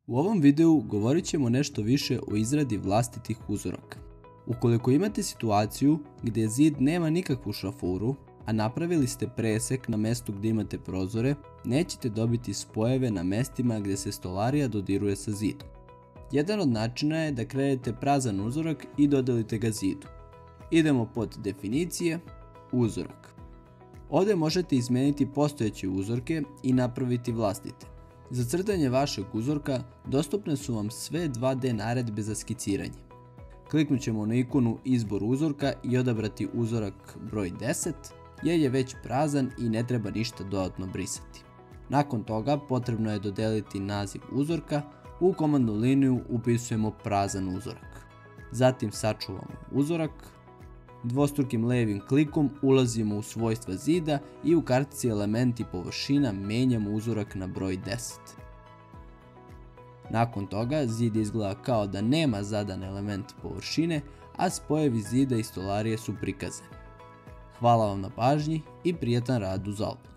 U ovom videu govorit ćemo nešto više o izradi vlastitih uzoraka. Ukoliko imate situaciju gdje zid nema nikakvu šrafuru, a napravili ste presek na mjestu gdje imate prozore, nećete dobiti spojeve na mjestima gdje se stolarija dodiruje sa zidom. Jedan od načina je da krenete prazan uzorak i dodelite ga zidu. Idemo pod definicije, uzorak. Ovdje možete izmijeniti postojeće uzorke i napraviti vlastite. Za crtanje vašeg uzorka dostupne su vam sve 2D naredbe za skiciranje. Kliknut ćemo na ikonu izbor uzorka i odabrati uzorak broj 10 jer je već prazan i ne treba ništa dodatno brisati. Nakon toga potrebno je dodeliti naziv uzorka, u komandnu liniju upisujemo prazan uzorak. Zatim sačuvamo uzorak, dvostrukim lijevim klikom ulazimo u svojstva zida i u kartici elementi površina menjamo uzorak na broj 10. Nakon toga zid izgleda kao da nema zadan element površine, a spojevi zida i stolarije su prikazani. Hvala vam na pažnji i prijetan rad uz Alto.